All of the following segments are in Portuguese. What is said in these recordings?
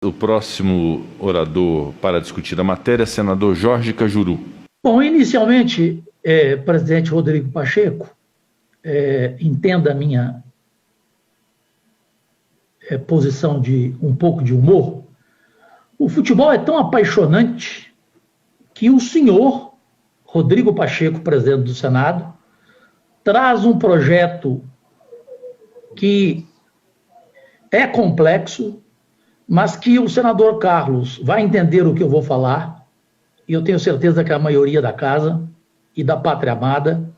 O próximo orador para discutir a matéria é senador Jorge Cajuru. Bom, inicialmente, presidente Rodrigo Pacheco, entenda a minha posição de um pouco de humor. O futebol é tão apaixonante que o senhor Rodrigo Pacheco, presidente do Senado, traz um projeto que é complexo, mas que o senador Carlos vai entender o que eu vou falar, e eu tenho certeza que a maioria da casa e da pátria amada,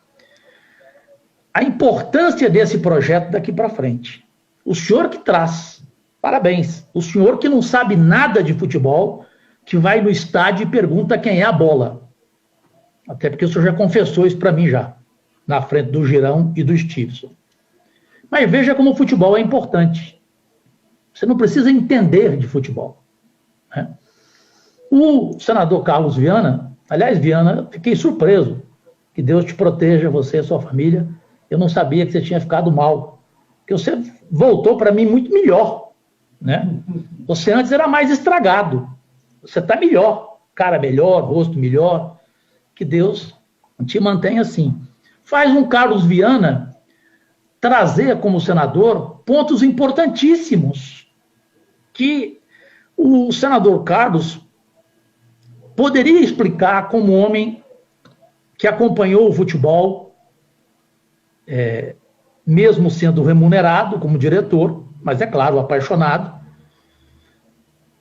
a importância desse projeto daqui para frente. O senhor que traz, parabéns, o senhor que não sabe nada de futebol, que vai no estádio e pergunta quem é a bola. Até porque o senhor já confessou isso para mim já, na frente do Girão e do Stevenson. Mas veja como o futebol é importante. Você não precisa entender de futebol, né? O senador Carlos Viana, aliás, Viana, fiquei surpreso. Que Deus te proteja, você e a sua família. Eu não sabia que você tinha ficado mal. Porque você voltou para mim muito melhor, né? Você antes era mais estragado. Você está melhor. Cara melhor, rosto melhor. Que Deus te mantenha assim. Faz um Carlos Viana trazer como senador pontos importantíssimos que o senador Carlos poderia explicar como homem que acompanhou o futebol, mesmo sendo remunerado como diretor, mas é claro, apaixonado,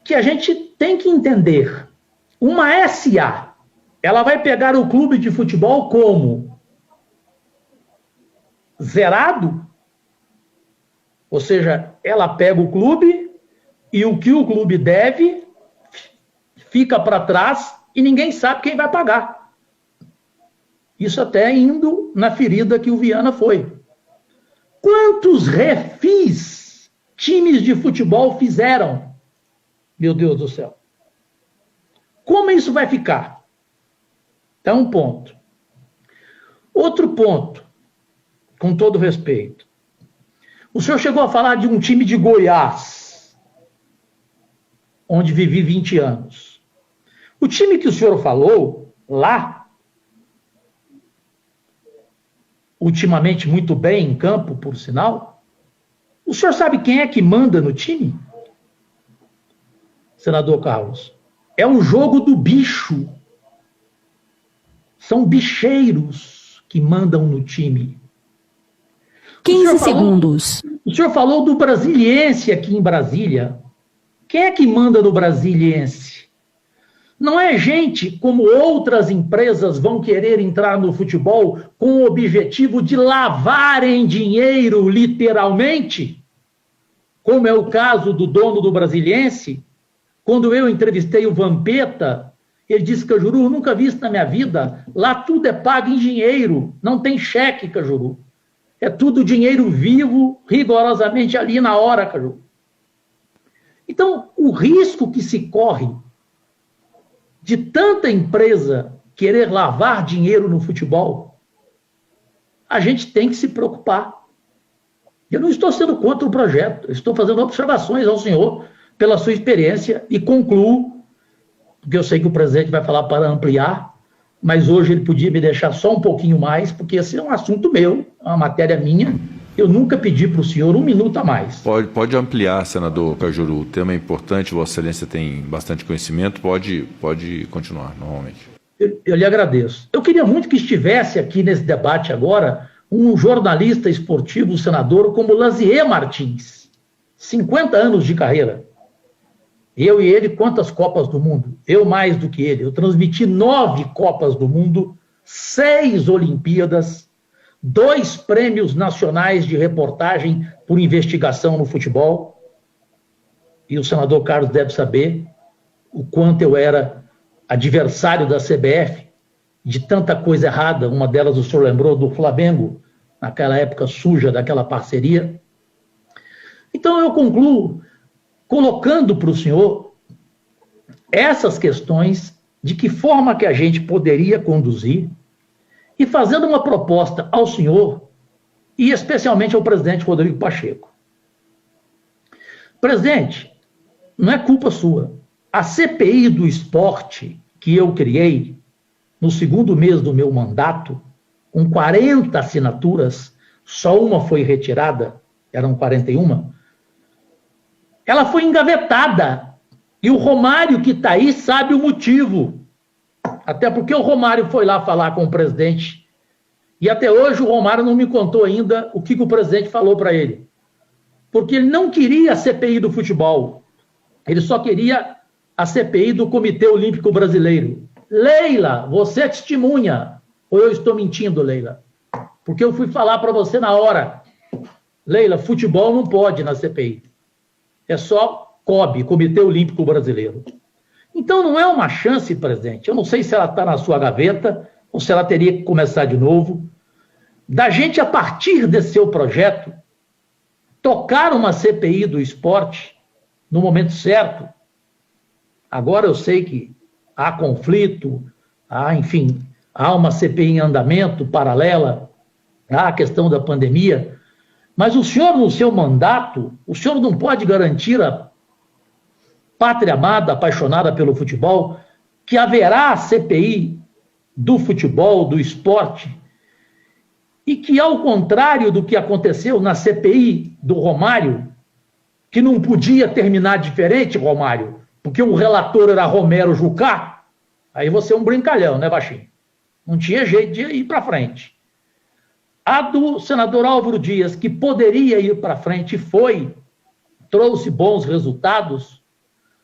que a gente tem que entender. Uma SA, ela vai pegar o clube de futebol como zerado, ou seja, ela pega o clube e o que o clube deve fica para trás e ninguém sabe quem vai pagar. Isso até indo na ferida que o Viana foi. Quantos refis times de futebol fizeram? Meu Deus do céu. Como isso vai ficar? É um ponto. Outro ponto, com todo respeito. O senhor chegou a falar de um time de Goiás, onde vivi 20 anos. O time que o senhor falou, lá, ultimamente muito bem em campo, por sinal, o senhor sabe quem é que manda no time? Senador Carlos, é um jogo do bicho. São bicheiros que mandam no time. 15 segundos. O senhor falou do Brasiliense aqui em Brasília. Quem é que manda no Brasiliense? Não é gente como outras empresas vão querer entrar no futebol com o objetivo de lavarem dinheiro, literalmente? Como é o caso do dono do Brasiliense. Quando eu entrevistei o Vampeta, ele disse: Cajuru, nunca vi isso na minha vida. Lá tudo é pago em dinheiro, não tem cheque, Cajuru. É tudo dinheiro vivo, rigorosamente ali na hora, Cajuru. Então, o risco que se corre de tanta empresa querer lavar dinheiro no futebol, a gente tem que se preocupar. Eu não estou sendo contra o projeto, estou fazendo observações ao senhor pela sua experiência e concluo, porque eu sei que o presidente vai falar para ampliar, mas hoje ele podia me deixar só um pouquinho mais, porque esse é um assunto meu, é uma matéria minha. Eu nunca pedi para o senhor um minuto a mais. Pode ampliar, senador Cajuru. O tema é importante, Vossa Excelência tem bastante conhecimento. Pode continuar, normalmente. Eu lhe agradeço. Eu queria muito que estivesse aqui nesse debate agora um jornalista esportivo, senador, como Lazier Martins. 50 anos de carreira. Eu e ele, quantas Copas do Mundo? Eu mais do que ele. Eu transmiti 9 Copas do Mundo, 6 Olimpíadas, 2 prêmios nacionais de reportagem por investigação no futebol. E o senador Carlos deve saber o quanto eu era adversário da CBF, de tanta coisa errada. Uma delas o senhor lembrou do Flamengo, naquela época suja daquela parceria. Então eu concluo colocando para o senhor essas questões de que forma que a gente poderia conduzir e fazendo uma proposta ao senhor e especialmente ao presidente Rodrigo Pacheco. Presidente, não é culpa sua. A CPI do esporte que eu criei no segundo mês do meu mandato, com 40 assinaturas, só uma foi retirada, eram 41, ela foi engavetada. E o Romário que está aí sabe o motivo. Até porque o Romário foi lá falar com o presidente. E até hoje o Romário não me contou ainda o que o presidente falou para ele. Porque ele não queria a CPI do futebol. Ele só queria a CPI do Comitê Olímpico Brasileiro. Leila, você é testemunha. Ou eu estou mentindo, Leila? Porque eu fui falar para você na hora. Leila, futebol não pode na CPI. É só COB, Comitê Olímpico Brasileiro. Então não é uma chance, presidente. Eu não sei se ela está na sua gaveta ou se ela teria que começar de novo. Da gente, a partir desse seu projeto, tocar uma CPI do esporte no momento certo. Agora eu sei que há conflito, enfim, há uma CPI em andamento paralela à questão da pandemia, mas o senhor, no seu mandato, o senhor não pode garantir a pátria amada, apaixonada pelo futebol, que haverá CPI do futebol, do esporte, e que, ao contrário do que aconteceu na CPI do Romário, que não podia terminar diferente, Romário, porque o relator era Romero Jucá, aí você é um brincalhão, né, baixinho? Não tinha jeito de ir para frente. A do senador Álvaro Dias, que poderia ir para frente e trouxe bons resultados,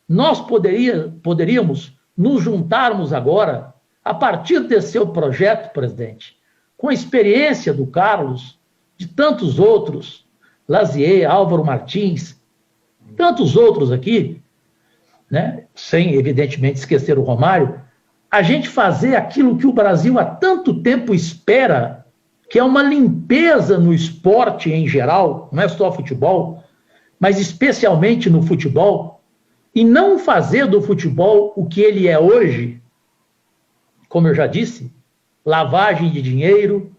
nós poderíamos nos juntarmos agora, a partir desse seu projeto, presidente, com a experiência do Carlos, de tantos outros, Lazier, Álvaro Martins, tantos outros aqui, né, sem, evidentemente, esquecer o Romário, a gente fazer aquilo que o Brasil há tanto tempo espera, que é uma limpeza no esporte em geral, não é só futebol, mas especialmente no futebol, e não fazer do futebol o que ele é hoje, como eu já disse, lavagem de dinheiro,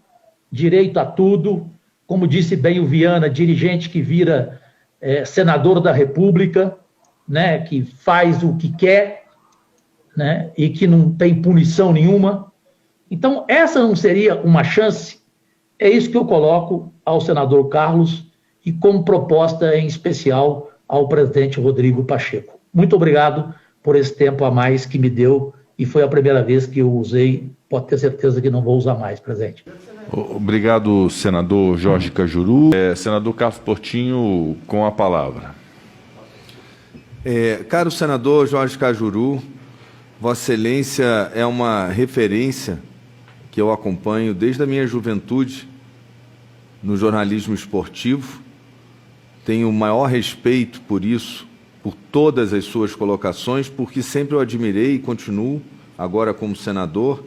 direito a tudo, como disse bem o Viana, dirigente que vira senador da República, né, que faz o que quer, né, e que não tem punição nenhuma. Então, essa não seria uma chance? É isso que eu coloco ao senador Carlos e como proposta em especial ao presidente Rodrigo Pacheco. Muito obrigado por esse tempo a mais que me deu e foi a primeira vez que eu usei, pode ter certeza que não vou usar mais, presidente. Obrigado, senador Jorge Cajuru. Senador Carlos Portinho, com a palavra. Caro senador Jorge Cajuru, Vossa Excelência é uma referência que eu acompanho desde a minha juventude no jornalismo esportivo. Tenho o maior respeito por isso, por todas as suas colocações, porque sempre eu admirei e continuo, agora como senador,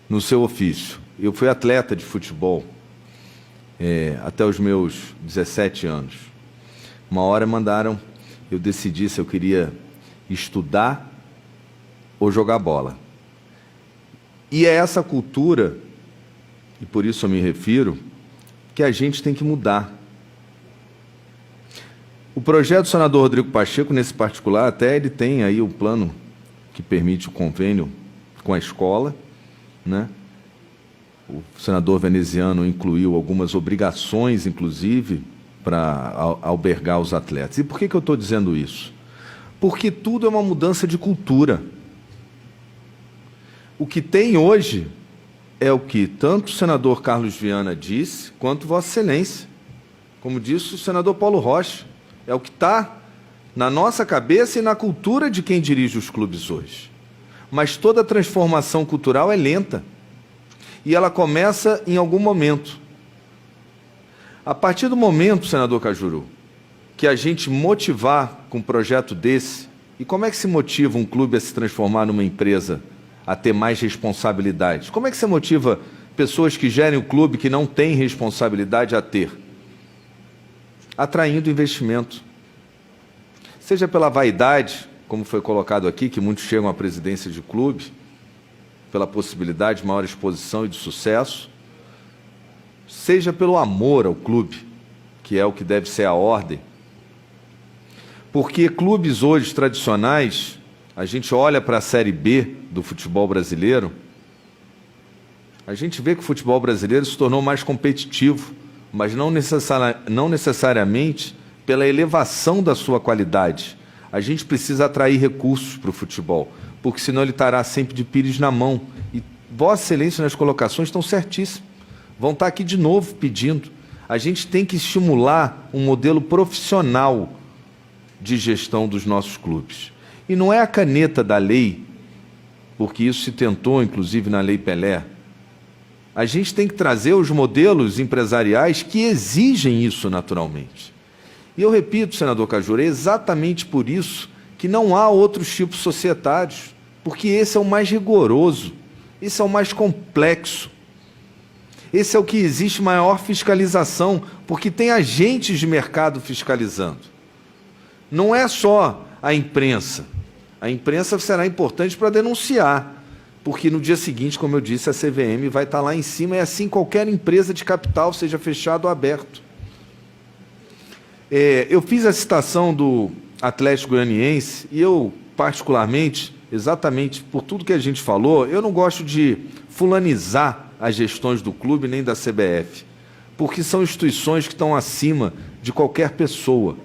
no seu ofício. Eu fui atleta de futebol até os meus 17 anos. Uma hora eu decidi se eu queria estudar ou jogar bola. E é essa cultura, e por isso eu me refiro, que a gente tem que mudar. O projeto do senador Rodrigo Pacheco, nesse particular, até ele tem aí o plano que permite o convênio com a escola, né? O senador veneziano incluiu algumas obrigações, inclusive, para albergar os atletas. E por que eu estou dizendo isso? Porque tudo é uma mudança de cultura. O que tem hoje é o que tanto o senador Carlos Viana disse, quanto Vossa Excelência. Como disse o senador Paulo Rocha, é o que está na nossa cabeça e na cultura de quem dirige os clubes hoje. Mas toda transformação cultural é lenta. E ela começa em algum momento. A partir do momento, senador Cajuru, que a gente motivar com um projeto desse, e como é que se motiva um clube a se transformar numa empresa, a ter mais responsabilidade? Como é que você motiva pessoas que gerem o clube que não têm responsabilidade a ter? Atraindo investimento. Seja pela vaidade, como foi colocado aqui, que muitos chegam à presidência de clube, pela possibilidade de maior exposição e de sucesso, seja pelo amor ao clube, que é o que deve ser a ordem. Porque clubes hoje tradicionais, a gente olha para a Série B do futebol brasileiro, a gente vê que o futebol brasileiro se tornou mais competitivo, mas não necessariamente pela elevação da sua qualidade. A gente precisa atrair recursos para o futebol, porque senão ele estará sempre de pires na mão. E Vossa Excelência nas colocações estão certíssimas. Vão estar aqui de novo pedindo. A gente tem que estimular um modelo profissional de gestão dos nossos clubes. E não é a caneta da lei, porque isso se tentou, inclusive, na Lei Pelé. A gente tem que trazer os modelos empresariais que exigem isso naturalmente. E eu repito, senador Cajuru, é exatamente por isso que não há outros tipos societários, porque esse é o mais rigoroso, esse é o mais complexo, esse é o que existe maior fiscalização, porque tem agentes de mercado fiscalizando. Não é só a imprensa. A imprensa será importante para denunciar, porque no dia seguinte, como eu disse, a CVM vai estar lá em cima, e assim qualquer empresa de capital, seja fechado ou aberto. Eu fiz a citação do Atlético Goianiense, e eu, particularmente, exatamente por tudo que a gente falou, eu não gosto de fulanizar as gestões do clube nem da CBF, porque são instituições que estão acima de qualquer pessoa.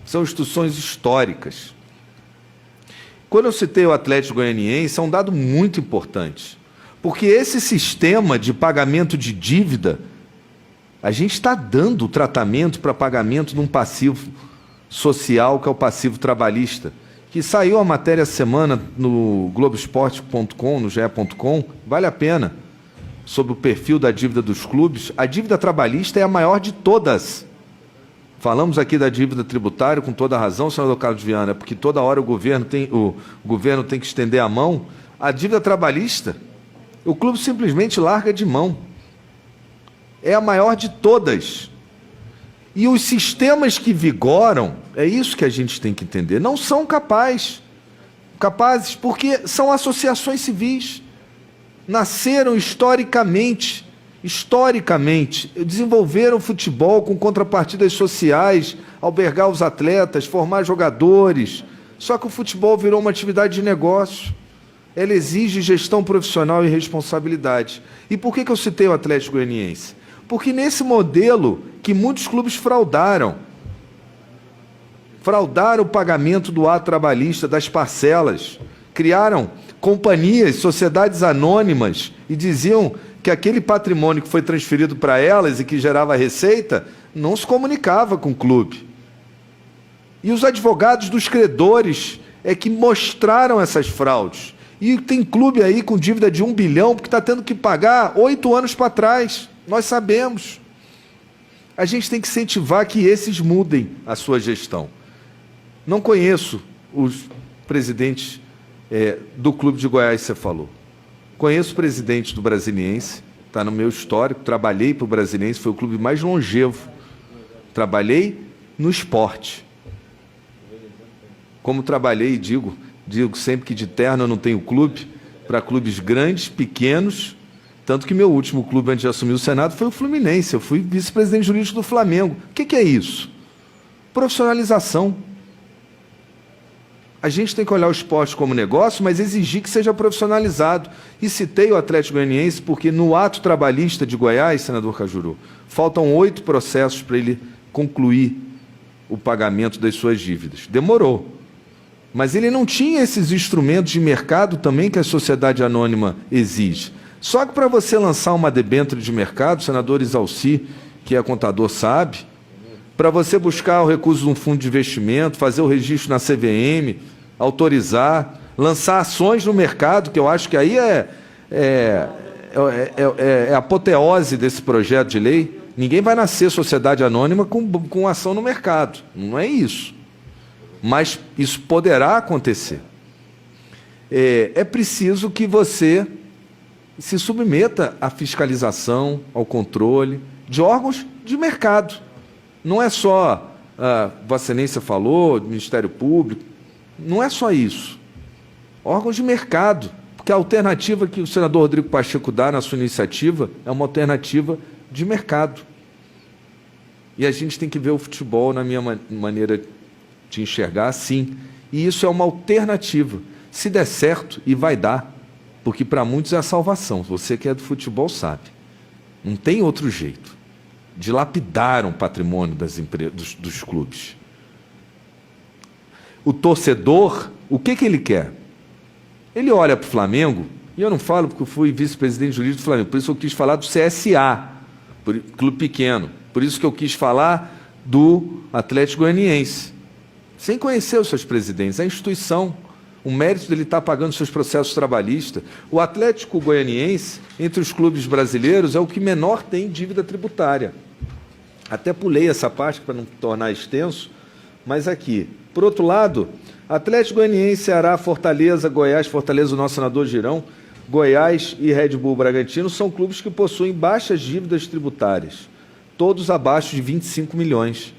São instituições históricas. Quando eu citei o Atlético Goianiense, é um dado muito importante, porque esse sistema de pagamento de dívida, a gente está dando tratamento para pagamento de um passivo social, que é o passivo trabalhista, que saiu a matéria essa semana no Globoesporte.com, no ge.com, vale a pena, sobre o perfil da dívida dos clubes. A dívida trabalhista é a maior de todas. Falamos aqui da dívida tributária com toda a razão, senador Carlos Viana, porque toda hora o governo tem que estender a mão. A dívida trabalhista, o clube simplesmente larga de mão. É a maior de todas. E os sistemas que vigoram, é isso que a gente tem que entender, não são capazes, porque são associações civis. Nasceram historicamente, desenvolveram futebol com contrapartidas sociais, albergar os atletas, formar jogadores. Só que o futebol virou uma atividade de negócio. Ela exige gestão profissional e responsabilidade. E por que eu citei o Atlético Goianiense? Porque nesse modelo que muitos clubes fraudaram o pagamento do ato trabalhista, das parcelas, criaram companhias, sociedades anônimas e diziam que aquele patrimônio que foi transferido para elas e que gerava receita não se comunicava com o clube. E os advogados dos credores é que mostraram essas fraudes. E tem clube aí com dívida de 1 bilhão porque está tendo que pagar 8 anos para trás. Nós sabemos. A gente tem que incentivar que esses mudem a sua gestão. Não conheço os presidentes do Clube de Goiás, você falou. Conheço o presidente do Brasiliense, está no meu histórico, trabalhei para o Brasiliense, foi o clube mais longevo. Trabalhei no esporte. Como trabalhei, digo sempre que de terno eu não tenho clube, para clubes grandes, pequenos, tanto que meu último clube antes de assumir o Senado foi o Fluminense, eu fui vice-presidente jurídico do Flamengo. O que é isso? Profissionalização. A gente tem que olhar o esporte como negócio, mas exigir que seja profissionalizado. E citei o Atlético Goianiense porque no ato trabalhista de Goiás, senador Cajuru, faltam 8 processos para ele concluir o pagamento das suas dívidas. Demorou. Mas ele não tinha esses instrumentos de mercado também que a sociedade anônima exige. Só que para você lançar uma debênture de mercado, o senador Isalci, que é contador, sabe, para você buscar o recurso de um fundo de investimento, fazer o registro na CVM, autorizar, lançar ações no mercado, que eu acho que aí é a apoteose desse projeto de lei. Ninguém vai nascer sociedade anônima com ação no mercado. Não é isso. Mas isso poderá acontecer. É preciso que você se submeta à fiscalização, ao controle de órgãos de mercado. Não é só, Vossa Excelência falou, Ministério Público, não é só isso. Órgãos de mercado, porque a alternativa que o senador Rodrigo Pacheco dá na sua iniciativa é uma alternativa de mercado. E a gente tem que ver o futebol, na minha maneira de enxergar assim. E isso é uma alternativa. Se der certo, e vai dar, porque para muitos é a salvação. Você que é do futebol sabe. Não tem outro jeito. Dilapidaram o patrimônio dos clubes. O torcedor, o que ele quer? Ele olha para o Flamengo, e eu não falo porque eu fui vice-presidente jurídico do Flamengo, por isso eu quis falar do CSA, clube pequeno. Por isso que eu quis falar do Atlético Goianiense. Sem conhecer os seus presidentes, a instituição, o mérito dele estar pagando seus processos trabalhistas. O Atlético Goianiense, entre os clubes brasileiros, é o que menor tem dívida tributária. Até pulei essa parte para não tornar extenso, mas aqui. Por outro lado, Atlético Goianiense, Ceará, Fortaleza, Goiás, Fortaleza, o nosso senador Girão, Goiás e Red Bull Bragantino são clubes que possuem baixas dívidas tributárias, todos abaixo de 25 milhões.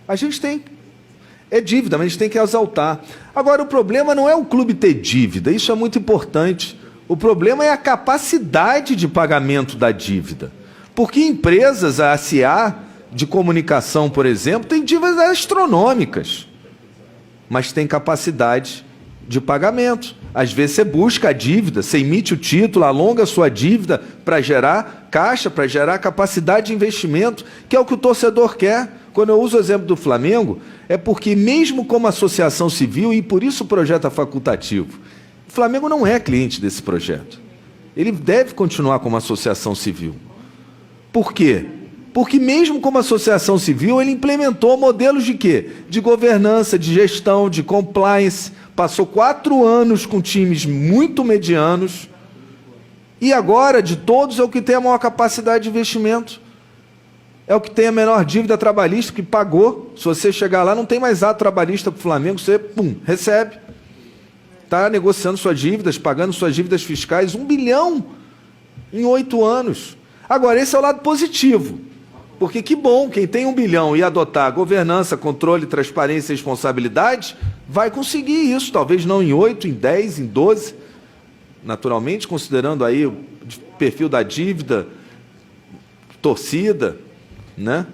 A gente tem... É dívida, mas a gente tem que exaltar. Agora, o problema não é o clube ter dívida, isso é muito importante. O problema é a capacidade de pagamento da dívida. Porque empresas, a ACA, de comunicação, por exemplo, tem dívidas astronômicas, mas tem capacidade de pagamento. Às vezes você busca a dívida, você emite o título, alonga a sua dívida para gerar caixa, para gerar capacidade de investimento, que é o que o torcedor quer. Quando eu uso o exemplo do Flamengo, é porque mesmo como associação civil, e por isso o projeto é facultativo, o Flamengo não é cliente desse projeto. Ele deve continuar como associação civil. Por quê? Porque mesmo como associação civil, ele implementou modelos de quê? De governança, de gestão, de compliance. Passou 4 anos com times muito medianos. E agora, de todos, é o que tem a maior capacidade de investimento. É o que tem a menor dívida trabalhista, que pagou. Se você chegar lá, não tem mais ato trabalhista para o Flamengo, você, recebe. Está negociando suas dívidas, pagando suas dívidas fiscais, 1 bilhão em 8 anos. Agora, esse é o lado positivo. Porque que bom, quem tem 1 bilhão e adotar governança, controle, transparência e responsabilidade, vai conseguir isso. Talvez não em 8, em 10, em 12. Naturalmente, considerando aí o perfil da dívida, torcida, né?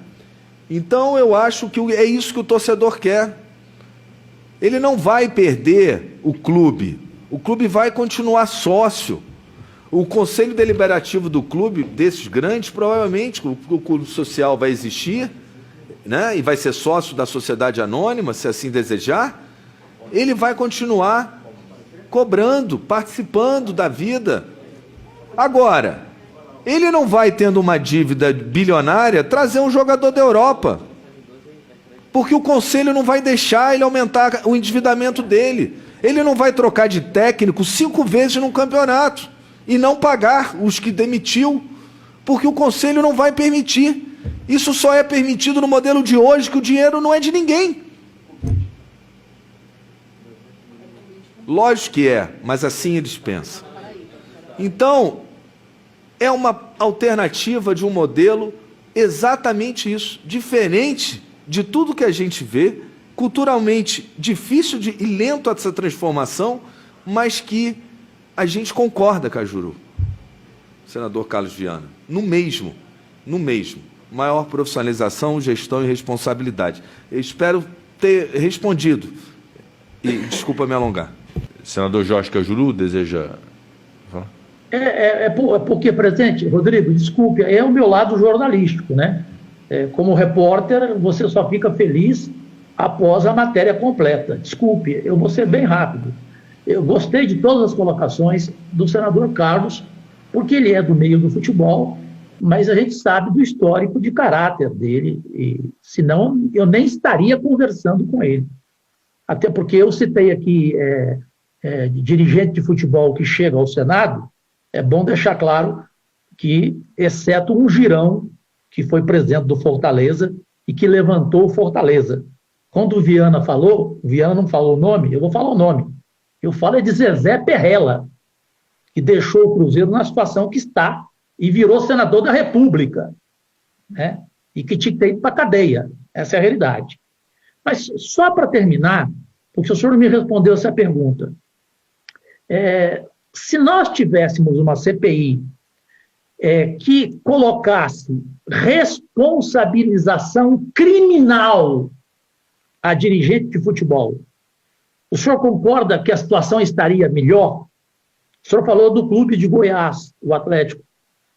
Então, eu acho que é isso que o torcedor quer. Ele não vai perder o clube vai continuar sócio. O conselho deliberativo do clube, desses grandes, provavelmente o clube social vai existir, né? E vai ser sócio da sociedade anônima, se assim desejar. Ele vai continuar cobrando, participando da vida. Agora, ele não vai, tendo uma dívida bilionária, trazer um jogador da Europa. Porque o conselho não vai deixar ele aumentar o endividamento dele. Ele não vai trocar de técnico 5 vezes num campeonato e não pagar os que demitiu, porque o conselho não vai permitir. Isso só é permitido no modelo de hoje, que o dinheiro não é de ninguém. Lógico que é, mas assim eles pensam. Então, é uma alternativa de um modelo exatamente isso, diferente de tudo que a gente vê, culturalmente difícil e lento essa transformação, mas que a gente concorda, Cajuru, senador Carlos Viana, no mesmo, maior profissionalização, gestão e responsabilidade. Eu espero ter respondido, e desculpa me alongar. Senador Jorge Cajuru, deseja falar? Porque, presidente, Rodrigo, desculpe, é o meu lado jornalístico, né? Como repórter, você só fica feliz após a matéria completa. Desculpe, eu vou ser bem rápido. Eu gostei de todas as colocações do senador Carlos, porque ele é do meio do futebol, mas a gente sabe do histórico de caráter dele, e senão eu nem estaria conversando com ele. Até porque eu citei aqui dirigente de futebol que chega ao Senado, é bom deixar claro que, exceto um Girão, que foi presidente do Fortaleza e que levantou o Fortaleza. Quando o Viana falou, o Viana não falou o nome, eu vou falar o nome. Eu falo de Zezé Perrella, que deixou o Cruzeiro na situação que está e virou senador da República, né? E que tinha que ter ido para a cadeia. Essa é a realidade. Mas só para terminar, porque o senhor me respondeu essa pergunta. Se nós tivéssemos uma CPI que colocasse responsabilização criminal a dirigente de futebol, o senhor concorda que a situação estaria melhor? O senhor falou do clube de Goiás, o Atlético.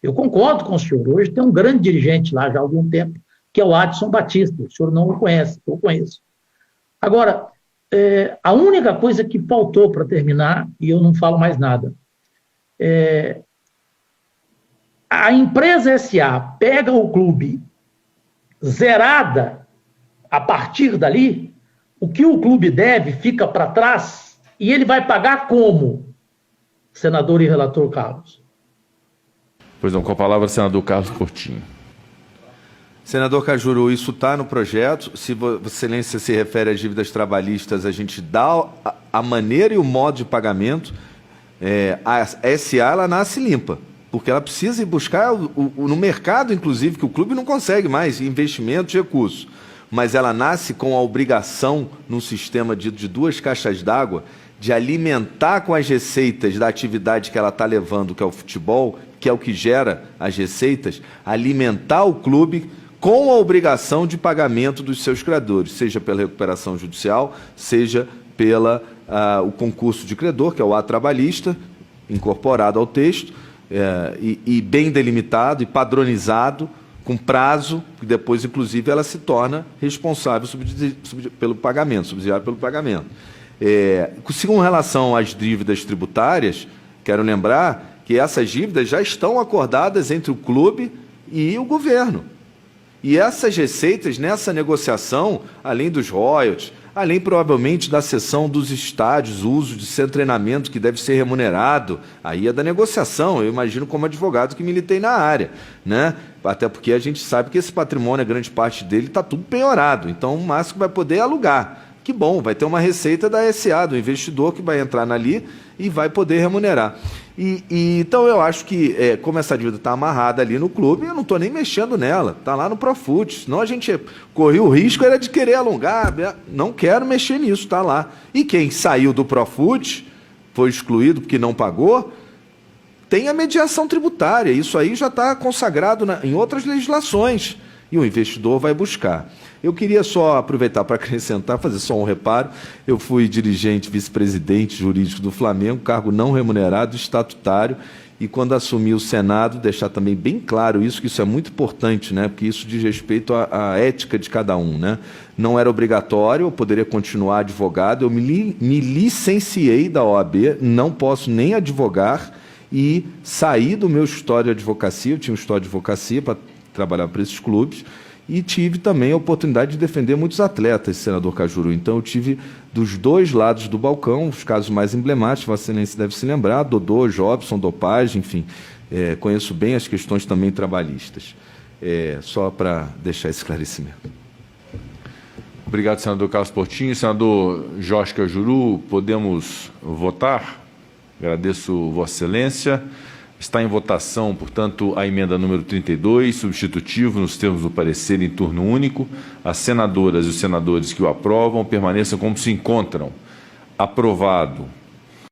Eu concordo com o senhor. Hoje tem um grande dirigente lá já há algum tempo, que é o Adson Batista. O senhor não o conhece, eu conheço. Agora, a única coisa que faltou para terminar, e eu não falo mais nada, a empresa SA pega o clube zerada a partir dali, o que o clube deve fica para trás e ele vai pagar como, senador e relator Carlos? Pois não, com a palavra, senador Carlos Portinho. Senador Cajuru, isso está no projeto. Se Vossa Excelência se refere às dívidas trabalhistas, a gente dá a maneira e o modo de pagamento. A SA ela nasce limpa, porque ela precisa ir buscar no mercado, inclusive, que o clube não consegue mais, investimentos, recursos. Mas ela nasce com a obrigação, num sistema de 2 caixas d'água, de alimentar com as receitas da atividade que ela está levando, que é o futebol, que é o que gera as receitas, alimentar o clube com a obrigação de pagamento dos seus credores, seja pela recuperação judicial, seja pela o concurso de credor, que é o ato trabalhista, incorporado ao texto, e bem delimitado e padronizado, com prazo, que depois, inclusive, ela se torna responsável pelo pagamento, subsidiária pelo pagamento. Com relação às dívidas tributárias, quero lembrar que essas dívidas já estão acordadas entre o clube e o governo. E essas receitas, nessa negociação, além dos royalties, além provavelmente da cessão dos estádios, o uso de seu treinamento que deve ser remunerado, aí é da negociação, eu imagino como advogado que militei na área, né? Até porque a gente sabe que esse patrimônio, a grande parte dele, está tudo penhorado, então o máximo vai poder alugar. Que bom, vai ter uma receita da SA, do investidor que vai entrar ali e vai poder remunerar. Então eu acho que, como essa dívida está amarrada ali no clube, eu não estou nem mexendo nela, está lá no Profut, senão a gente corria o risco era de querer alongar, não quero mexer nisso, está lá. E quem saiu do Profut, foi excluído porque não pagou, tem a mediação tributária, isso aí já está consagrado em outras legislações, e o investidor vai buscar. Eu queria só aproveitar para acrescentar, fazer só um reparo. Eu fui dirigente, vice-presidente jurídico do Flamengo, cargo não remunerado, estatutário, e quando assumi o Senado, deixar também bem claro isso, que isso é muito importante, né? Porque isso diz respeito à ética de cada um, né? Não era obrigatório, eu poderia continuar advogado, eu me licenciei da OAB, não posso nem advogar, e saí do meu escritório de advocacia, eu tinha um escritório de advocacia para trabalhar para esses clubes, e tive também a oportunidade de defender muitos atletas, senador Cajuru. Então, eu tive dos 2 lados do balcão, os casos mais emblemáticos, Vossa Excelência deve se lembrar, Dodô, Jobson, dopagem, enfim, conheço bem as questões também trabalhistas. Só para deixar esse esclarecimento. Obrigado, senador Carlos Portinho. Senador Jorge Cajuru, podemos votar? Agradeço Vossa Excelência. Está em votação, portanto, a emenda número 32, substitutivo, nos termos do parecer em turno único. As senadoras e os senadores que o aprovam permaneçam como se encontram. Aprovado.